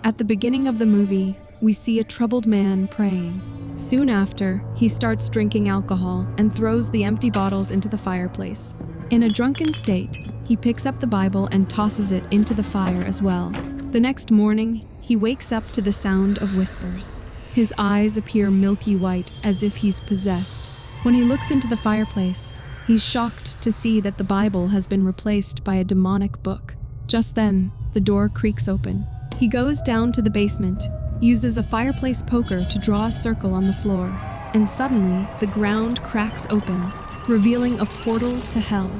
At the beginning of the movie, we see a troubled man praying. Soon after, he starts drinking alcohol and throws the empty bottles into the fireplace. In a drunken state, he picks up the Bible and tosses it into the fire as well. The next morning, he wakes up to the sound of whispers. His eyes appear milky white as if he's possessed. When he looks into the fireplace, he's shocked to see that the Bible has been replaced by a demonic book. Just then, the door creaks open. He goes down to the basement, uses a fireplace poker to draw a circle on the floor, and suddenly the ground cracks open, revealing a portal to hell.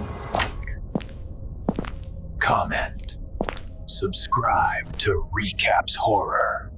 Comment. Subscribe to Recapss Horror.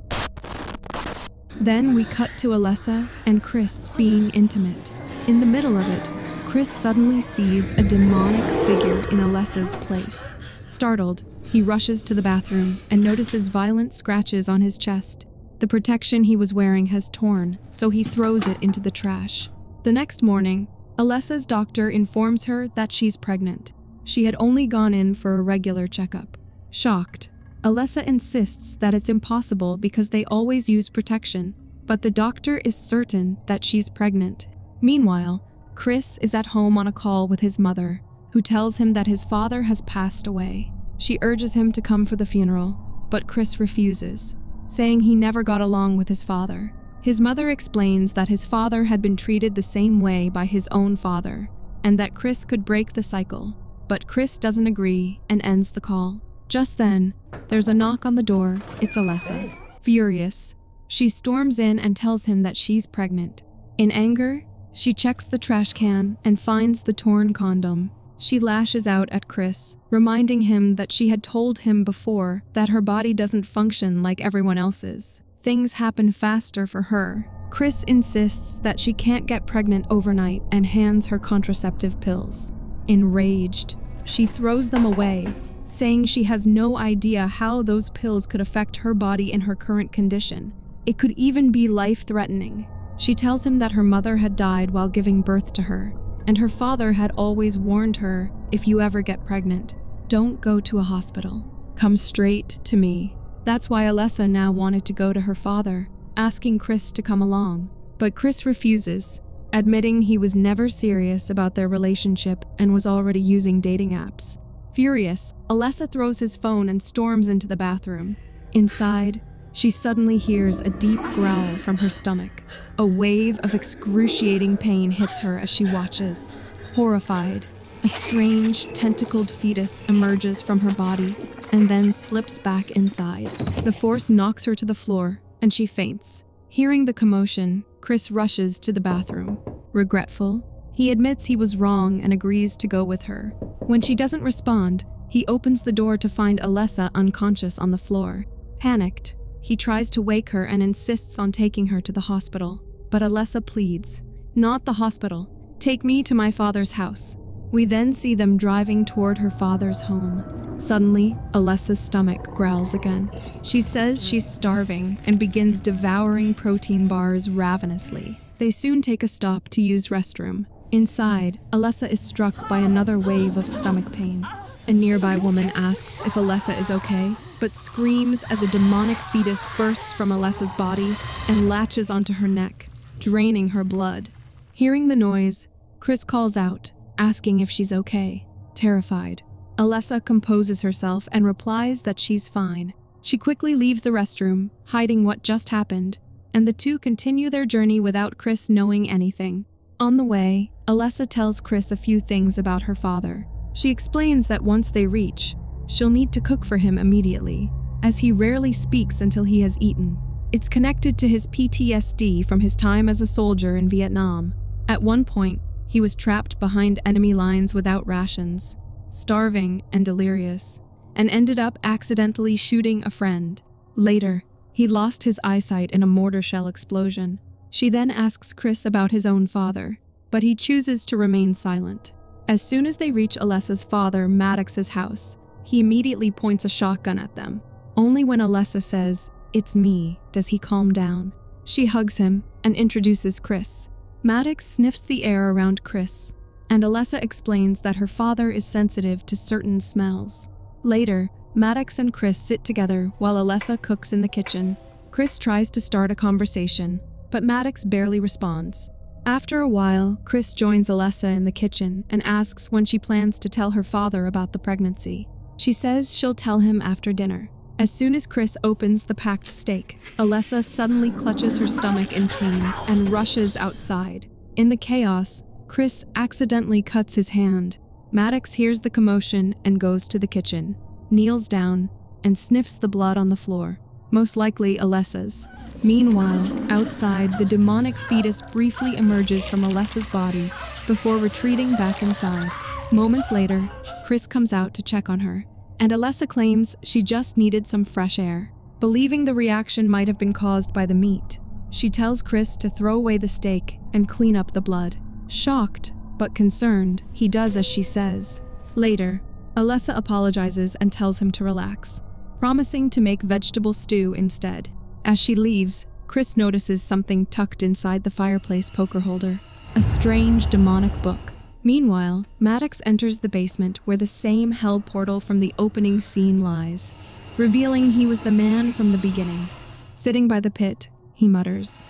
Then we cut to Alessa and Chris being intimate. In the middle of it, Chris suddenly sees a demonic figure in Alessa's place. Startled, he rushes to the bathroom and notices violent scratches on his chest. The protection he was wearing has torn, so he throws it into the trash. The next morning, Alessa's doctor informs her that she's pregnant. She had only gone in for a regular checkup. Shocked, Alessa insists that it's impossible because they always use protection, but the doctor is certain that she's pregnant. Meanwhile, Chris is at home on a call with his mother, who tells him that his father has passed away. She urges him to come for the funeral, but Chris refuses, saying he never got along with his father. His mother explains that his father had been treated the same way by his own father, and that Chris could break the cycle, but Chris doesn't agree and ends the call. Just then, there's a knock on the door. It's Alessa. Furious, she storms in and tells him that she's pregnant. In anger, she checks the trash can and finds the torn condom. She lashes out at Chris, reminding him that she had told him before that her body doesn't function like everyone else's. Things happen faster for her. Chris insists that she can't get pregnant overnight and hands her contraceptive pills. Enraged, she throws them away, saying she has no idea how those pills could affect her body in her current condition. It could even be life-threatening. She tells him that her mother had died while giving birth to her, and her father had always warned her, if you ever get pregnant, don't go to a hospital. Come straight to me. That's why Alessa now wanted to go to her father, asking Chris to come along. But Chris refuses, admitting he was never serious about their relationship and was already using dating apps. Furious, Alessa throws his phone and storms into the bathroom. Inside, she suddenly hears a deep growl from her stomach. A wave of excruciating pain hits her as she watches. Horrified, a strange, tentacled fetus emerges from her body and then slips back inside. The force knocks her to the floor, and she faints. Hearing the commotion, Chris rushes to the bathroom. Regretful, he admits he was wrong and agrees to go with her. When she doesn't respond, he opens the door to find Alessa unconscious on the floor. Panicked, he tries to wake her and insists on taking her to the hospital. But Alessa pleads, "Not the hospital. Take me to my father's house." We then see them driving toward her father's home. Suddenly, Alessa's stomach growls again. She says she's starving and begins devouring protein bars ravenously. They soon take a stop to use restroom. Inside, Alessa is struck by another wave of stomach pain. A nearby woman asks if Alessa is okay, but screams as a demonic fetus bursts from Alessa's body and latches onto her neck, draining her blood. Hearing the noise, Chris calls out, asking if she's okay. Terrified, Alessa composes herself and replies that she's fine. She quickly leaves the restroom, hiding what just happened, and the two continue their journey without Chris knowing anything. On the way, Alessa tells Chris a few things about her father. She explains that once they reach, she'll need to cook for him immediately, as he rarely speaks until he has eaten. It's connected to his PTSD from his time as a soldier in Vietnam. At one point, he was trapped behind enemy lines without rations, starving and delirious, and ended up accidentally shooting a friend. Later, he lost his eyesight in a mortar shell explosion. She then asks Chris about his own father, but he chooses to remain silent. As soon as they reach Alessa's father, Maddox's house, he immediately points a shotgun at them. Only when Alessa says, "It's me," does he calm down. She hugs him and introduces Chris. Maddox sniffs the air around Chris, and Alessa explains that her father is sensitive to certain smells. Later, Maddox and Chris sit together while Alessa cooks in the kitchen. Chris tries to start a conversation, but Maddox barely responds. After a while, Chris joins Alessa in the kitchen and asks when she plans to tell her father about the pregnancy. She says she'll tell him after dinner. As soon as Chris opens the packed steak, Alessa suddenly clutches her stomach in pain and rushes outside. In the chaos, Chris accidentally cuts his hand. Maddox hears the commotion and goes to the kitchen, kneels down, and sniffs the blood on the floor, most likely Alessa's. Meanwhile, outside, the demonic fetus briefly emerges from Alessa's body before retreating back inside. Moments later, Chris comes out to check on her, and Alessa claims she just needed some fresh air. Believing the reaction might have been caused by the meat, she tells Chris to throw away the steak and clean up the blood. Shocked, but concerned, he does as she says. Later, Alessa apologizes and tells him to relax, promising to make vegetable stew instead. As she leaves, Chris notices something tucked inside the fireplace poker holder, a strange demonic book. Meanwhile, Maddox enters the basement where the same hell portal from the opening scene lies, revealing he was the man from the beginning. Sitting by the pit, he mutters,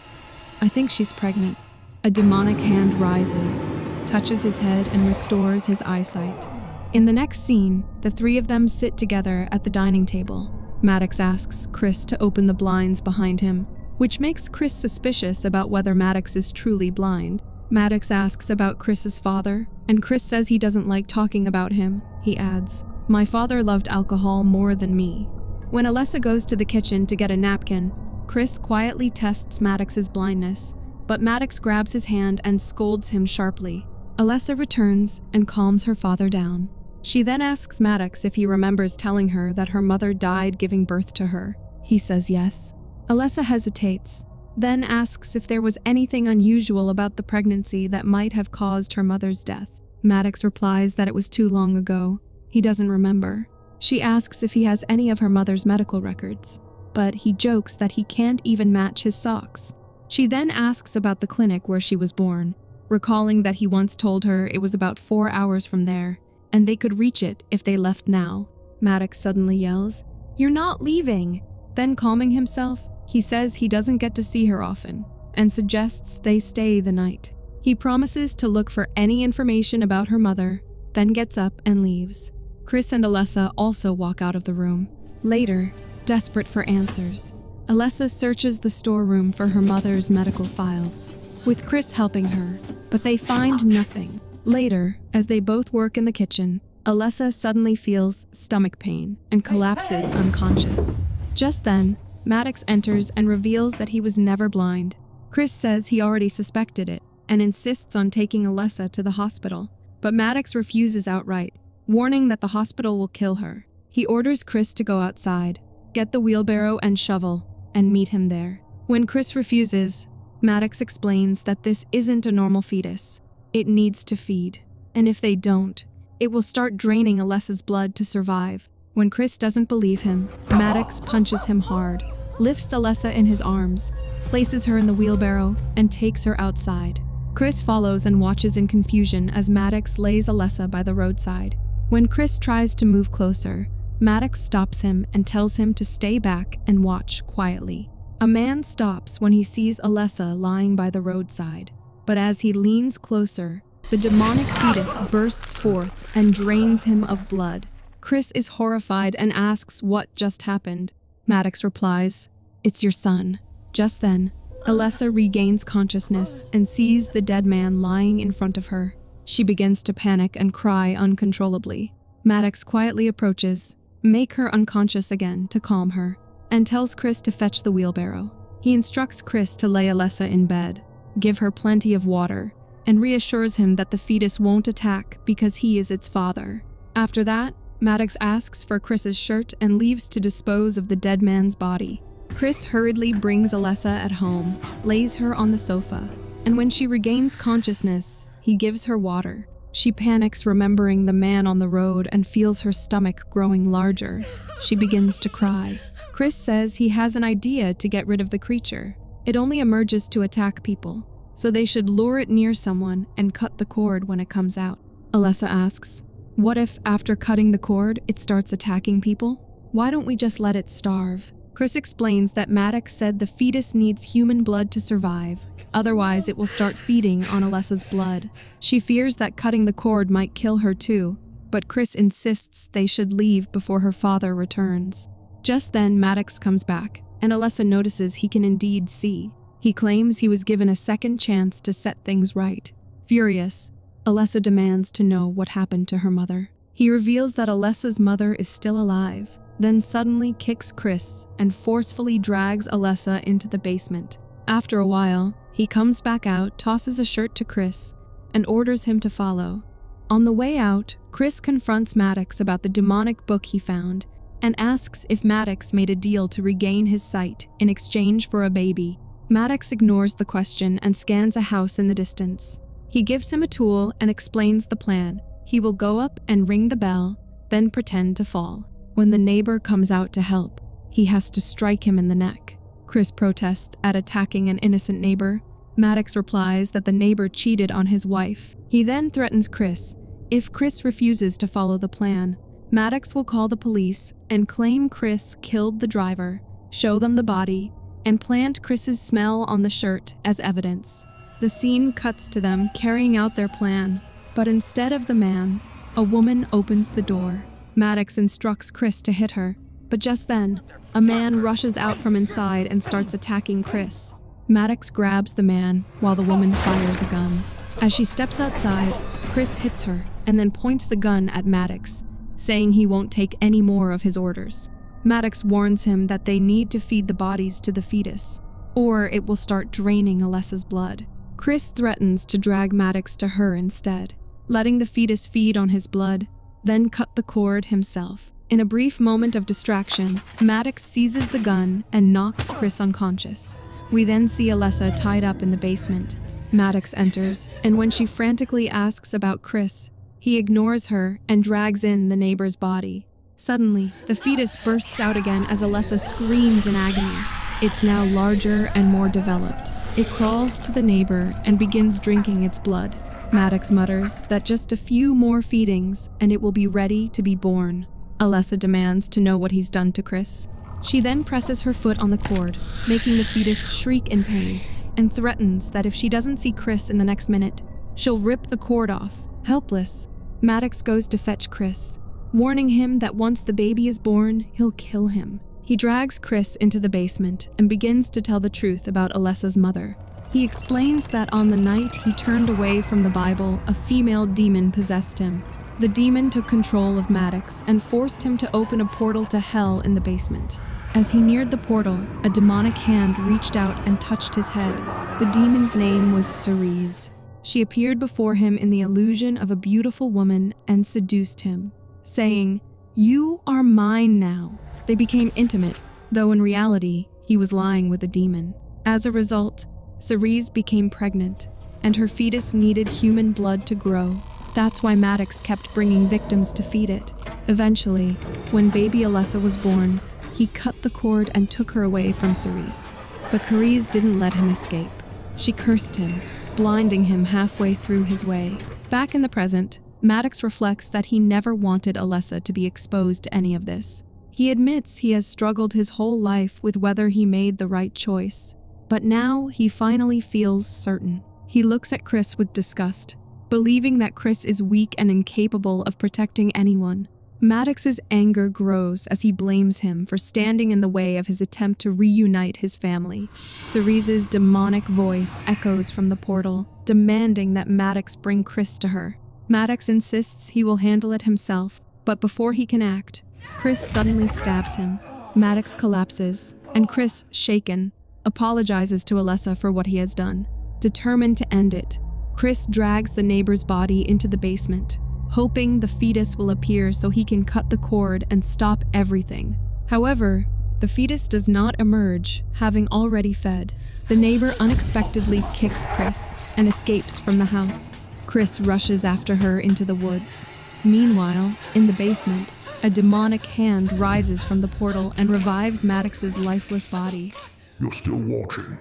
"I think she's pregnant." A demonic hand rises, touches his head, and restores his eyesight. In the next scene, the three of them sit together at the dining table. Maddox asks Chris to open the blinds behind him, which makes Chris suspicious about whether Maddox is truly blind. Maddox asks about Chris's father, and Chris says he doesn't like talking about him. He adds, "My father loved alcohol more than me." When Alessa goes to the kitchen to get a napkin, Chris quietly tests Maddox's blindness, but Maddox grabs his hand and scolds him sharply. Alessa returns and calms her father down. She then asks Maddox if he remembers telling her that her mother died giving birth to her. He says yes. Alessa hesitates, then asks if there was anything unusual about the pregnancy that might have caused her mother's death. Maddox replies that it was too long ago. He doesn't remember. She asks if he has any of her mother's medical records, but he jokes that he can't even match his socks. She then asks about the clinic where she was born, recalling that he once told her it was about 4 hours from there, and they could reach it if they left now. Maddox suddenly yells, "You're not leaving!" Then calming himself, he says he doesn't get to see her often, and suggests they stay the night. He promises to look for any information about her mother, then gets up and leaves. Chris and Alessa also walk out of the room. Later, desperate for answers, Alessa searches the storeroom for her mother's medical files, with Chris helping her, but they find nothing. Later, as they both work in the kitchen, Alessa suddenly feels stomach pain and collapses unconscious. Just then, Maddox enters and reveals that he was never blind. Chris says he already suspected it and insists on taking Alessa to the hospital, but Maddox refuses outright, warning that the hospital will kill her. He orders Chris to go outside, get the wheelbarrow and shovel, and meet him there. When Chris refuses, Maddox explains that this isn't a normal fetus. It needs to feed, and if they don't, it will start draining Alessa's blood to survive. When Chris doesn't believe him, Maddox punches him hard, lifts Alessa in his arms, places her in the wheelbarrow, and takes her outside. Chris follows and watches in confusion as Maddox lays Alessa by the roadside. When Chris tries to move closer, Maddox stops him and tells him to stay back and watch quietly. A man stops when he sees Alessa lying by the roadside, but as he leans closer, the demonic fetus bursts forth and drains him of blood. Chris is horrified and asks what just happened. Maddox replies, "It's your son." Just then, Alessa regains consciousness and sees the dead man lying in front of her. She begins to panic and cry uncontrollably. Maddox quietly approaches, make her unconscious again to calm her, and tells Chris to fetch the wheelbarrow. He instructs Chris to lay Alessa in bed, give her plenty of water, and reassures him that the fetus won't attack because he is its father. After that, Maddox asks for Chris's shirt and leaves to dispose of the dead man's body. Chris hurriedly brings Alessa at home, lays her on the sofa, and when she regains consciousness, he gives her water. She panics, remembering the man on the road, and feels her stomach growing larger. She begins to cry. Chris says he has an idea to get rid of the creature. It only emerges to attack people, so they should lure it near someone and cut the cord when it comes out. Alessa asks, what if after cutting the cord, it starts attacking people? Why don't we just let it starve? Chris explains that Maddox said the fetus needs human blood to survive, otherwise it will start feeding on Alessa's blood. She fears that cutting the cord might kill her too, but Chris insists they should leave before her father returns. Just then, Maddox comes back, and Alessa notices he can indeed see. He claims he was given a second chance to set things right. Furious, Alessa demands to know what happened to her mother. He reveals that Alessa's mother is still alive, then suddenly kicks Chris and forcefully drags Alessa into the basement. After a while, he comes back out, tosses a shirt to Chris, and orders him to follow. On the way out, Chris confronts Maddox about the demonic book he found and asks if Maddox made a deal to regain his sight in exchange for a baby. Maddox ignores the question and scans a house in the distance. He gives him a tool and explains the plan. He will go up and ring the bell, then pretend to fall. When the neighbor comes out to help, he has to strike him in the neck. Chris protests at attacking an innocent neighbor. Maddox replies that the neighbor cheated on his wife. He then threatens Chris. If Chris refuses to follow the plan, Maddox will call the police and claim Chris killed the driver, show them the body, and plant Chris's smell on the shirt as evidence. The scene cuts to them carrying out their plan, but instead of the man, a woman opens the door. Maddox instructs Chris to hit her, but just then, a man rushes out from inside and starts attacking Chris. Maddox grabs the man while the woman fires a gun. As she steps outside, Chris hits her and then points the gun at Maddox, saying he won't take any more of his orders. Maddox warns him that they need to feed the bodies to the fetus, or it will start draining Alessa's blood. Chris threatens to drag Maddox to her instead, letting the fetus feed on his blood, then cut the cord himself. In a brief moment of distraction, Maddox seizes the gun and knocks Chris unconscious. We then see Alessa tied up in the basement. Maddox enters, and when she frantically asks about Chris, he ignores her and drags in the neighbor's body. Suddenly, the fetus bursts out again as Alessa screams in agony. It's now larger and more developed. It crawls to the neighbor and begins drinking its blood. Maddox mutters that just a few more feedings and it will be ready to be born. Alessa demands to know what he's done to Chris. She then presses her foot on the cord, making the fetus shriek in pain, and threatens that if she doesn't see Chris in the next minute, she'll rip the cord off. Helpless, Maddox goes to fetch Chris, warning him that once the baby is born, he'll kill him. He drags Chris into the basement and begins to tell the truth about Alessa's mother. He explains that on the night he turned away from the Bible, a female demon possessed him. The demon took control of Maddox and forced him to open a portal to hell in the basement. As he neared the portal, a demonic hand reached out and touched his head. The demon's name was Cerise. She appeared before him in the illusion of a beautiful woman and seduced him, saying, "You are mine now." They became intimate, though in reality, he was lying with a demon. As a result, Cerise became pregnant, and her fetus needed human blood to grow. That's why Maddox kept bringing victims to feed it. Eventually, when baby Alessa was born, he cut the cord and took her away from Cerise. But Cerise didn't let him escape. She cursed him, blinding him halfway through his way. Back in the present, Maddox reflects that he never wanted Alessa to be exposed to any of this. He admits he has struggled his whole life with whether he made the right choice. But now he finally feels certain. He looks at Chris with disgust, believing that Chris is weak and incapable of protecting anyone. Maddox's anger grows as he blames him for standing in the way of his attempt to reunite his family. Cerise's demonic voice echoes from the portal, demanding that Maddox bring Chris to her. Maddox insists he will handle it himself, but before he can act, Chris suddenly stabs him. Maddox collapses, and Chris, shaken, apologizes to Alessa for what he has done. Determined to end it, Chris drags the neighbor's body into the basement, hoping the fetus will appear so he can cut the cord and stop everything. However, the fetus does not emerge, having already fed. The neighbor unexpectedly kicks Chris and escapes from the house. Chris rushes after her into the woods. Meanwhile, in the basement, a demonic hand rises from the portal and revives Maddox's lifeless body. You're still watching?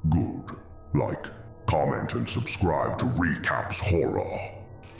Good. Like, comment, and subscribe to Recapss Horror.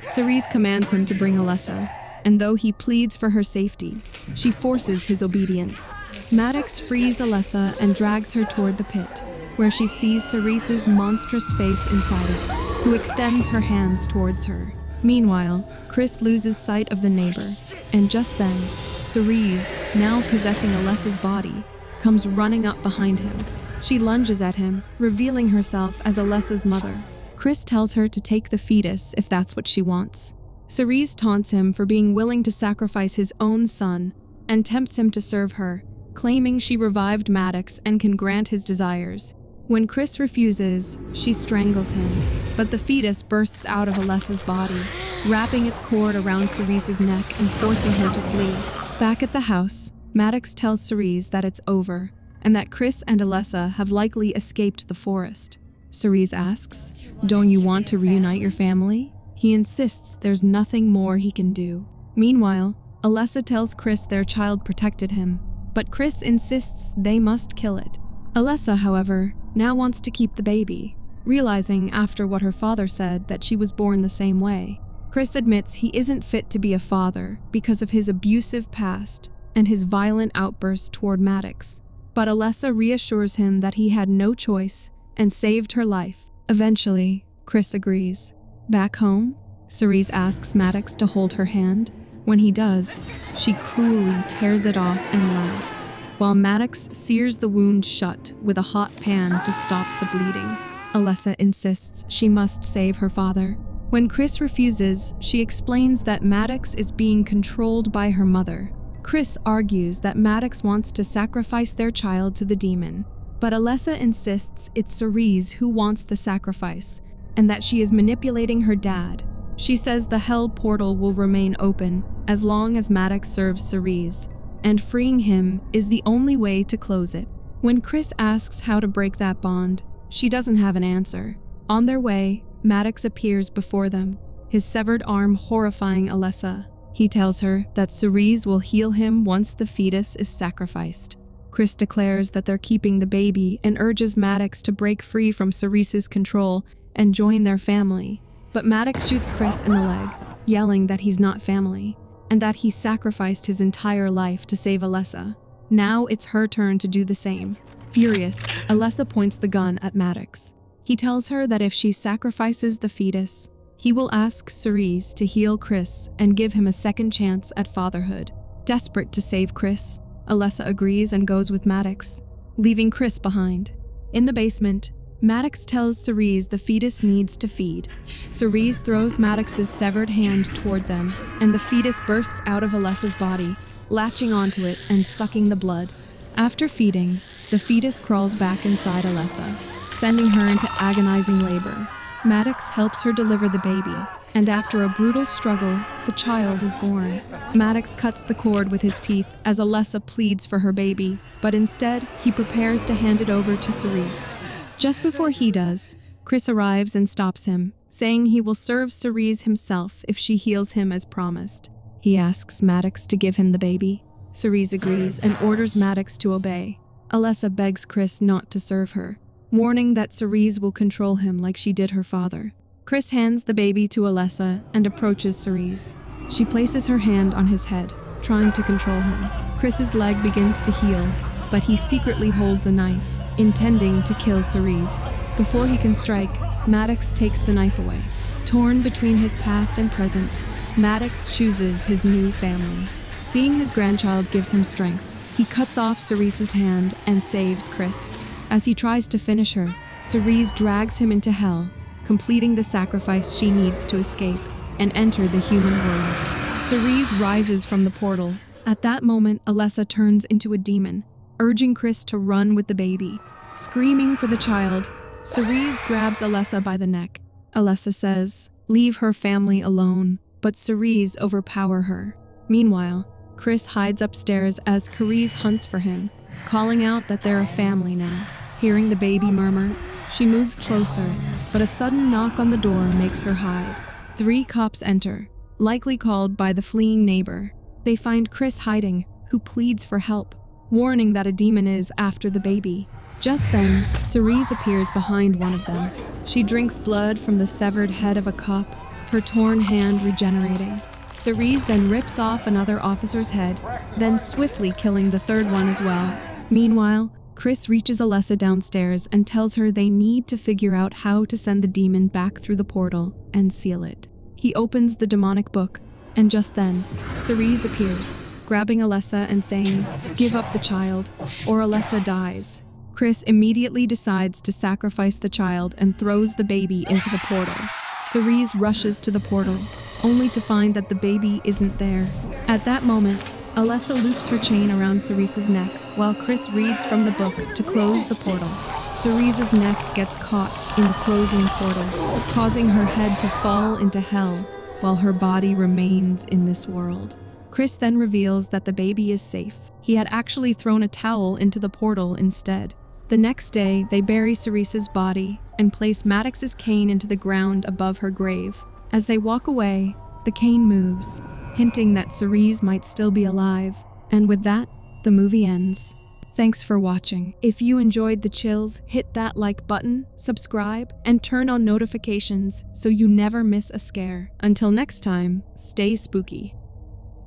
Cerise commands him to bring Alessa. and though he pleads for her safety, she forces his obedience. Maddox frees Alessa and drags her toward the pit, where she sees Cerise's monstrous face inside it, who extends her hands towards her. Meanwhile, Chris loses sight of the neighbor, and just then, Cerise, now possessing Alessa's body, comes running up behind him. She lunges at him, revealing herself as Alessa's mother. Chris tells her to take the fetus if that's what she wants. Cerise taunts him for being willing to sacrifice his own son and tempts him to serve her, claiming she revived Maddox and can grant his desires. When Chris refuses, she strangles him, but the fetus bursts out of Alessa's body, wrapping its cord around Cerise's neck and forcing her to flee. Back at the house, Maddox tells Cerise that it's over, and that Chris and Alessa have likely escaped the forest. Cerise asks, "Don't you want to reunite your family?" He insists there's nothing more he can do. Meanwhile, Alessa tells Chris their child protected him, but Chris insists they must kill it. Alessa, however, now wants to keep the baby, realizing after what her father said that she was born the same way. Chris admits he isn't fit to be a father because of his abusive past and his violent outbursts toward Maddox. But Alessa reassures him that he had no choice and saved her life. Eventually, Chris agrees. Back home, Cerise asks Maddox to hold her hand. When he does, she cruelly tears it off and laughs, while Maddox sears the wound shut with a hot pan to stop the bleeding. Alessa insists she must save her father. When Chris refuses, she explains that Maddox is being controlled by her mother. Chris argues that Maddox wants to sacrifice their child to the demon, but Alessa insists it's Cerise who wants the sacrifice, and that she is manipulating her dad. She says the hell portal will remain open as long as Maddox serves Cerise, and freeing him is the only way to close it. When Chris asks how to break that bond, she doesn't have an answer. On their way, Maddox appears before them, his severed arm horrifying Alessa. He tells her that Cerise will heal him once the fetus is sacrificed. Chris declares that they're keeping the baby and urges Maddox to break free from Cerise's control and join their family. But Maddox shoots Chris in the leg, yelling that he's not family, and that he sacrificed his entire life to save Alessa. Now it's her turn to do the same. Furious, Alessa points the gun at Maddox. He tells her that if she sacrifices the fetus, he will ask Cerise to heal Chris and give him a second chance at fatherhood. Desperate to save Chris, Alessa agrees and goes with Maddox, leaving Chris behind. In the basement, Maddox tells Cerise the fetus needs to feed. Cerise throws Maddox's severed hand toward them, and the fetus bursts out of Alessa's body, latching onto it and sucking the blood. After feeding, the fetus crawls back inside Alessa, sending her into agonizing labor. Maddox helps her deliver the baby, and after a brutal struggle, the child is born. Maddox cuts the cord with his teeth as Alessa pleads for her baby, but instead, he prepares to hand it over to Cerise. Just before he does, Chris arrives and stops him, saying he will serve Cerise himself if she heals him as promised. He asks Maddox to give him the baby. Cerise agrees and orders Maddox to obey. Alessa begs Chris not to serve her, warning that Cerise will control him like she did her father. Chris hands the baby to Alessa and approaches Cerise. She places her hand on his head, trying to control him. Chris's leg begins to heal, but he secretly holds a knife, intending to kill Cerise. Before he can strike, Maddox takes the knife away. Torn between his past and present, Maddox chooses his new family. Seeing his grandchild gives him strength. He cuts off Cerise's hand and saves Chris. As he tries to finish her, Cerise drags him into hell, completing the sacrifice she needs to escape and enter the human world. Cerise rises from the portal. At that moment, Alessa turns into a demon, urging Chris to run with the baby. Screaming for the child, Cerise grabs Alessa by the neck. Alessa says, "Leave her family alone," but Cerise overpower her. Meanwhile, Chris hides upstairs as Cerise hunts for him, calling out that they're a family now. Hearing the baby murmur, she moves closer, but a sudden knock on the door makes her hide. 3 cops enter, likely called by the fleeing neighbor. They find Chris hiding, who pleads for help, warning that a demon is after the baby. Just then, Cerise appears behind one of them. She drinks blood from the severed head of a cop, her torn hand regenerating. Cerise then rips off another officer's head, then swiftly killing the third one as well. Meanwhile, Chris reaches Alessa downstairs and tells her they need to figure out how to send the demon back through the portal and seal it. He opens the demonic book, and just then, Cerise appears, grabbing Alessa and saying, "Give up the child, or Alessa dies." Chris immediately decides to sacrifice the child and throws the baby into the portal. Cerise rushes to the portal, only to find that the baby isn't there. At that moment, Alessa loops her chain around Cerise's neck while Chris reads from the book to close the portal. Cerise's neck gets caught in the closing portal, causing her head to fall into hell while her body remains in this world. Chris then reveals that the baby is safe. He had actually thrown a towel into the portal instead. The next day, they bury Cerise's body and place Maddox's cane into the ground above her grave. As they walk away, the cane moves, hinting that Cerise might still be alive. And with that, the movie ends. Thanks for watching. If you enjoyed the chills, hit that like button, subscribe, and turn on notifications so you never miss a scare. Until next time, stay spooky.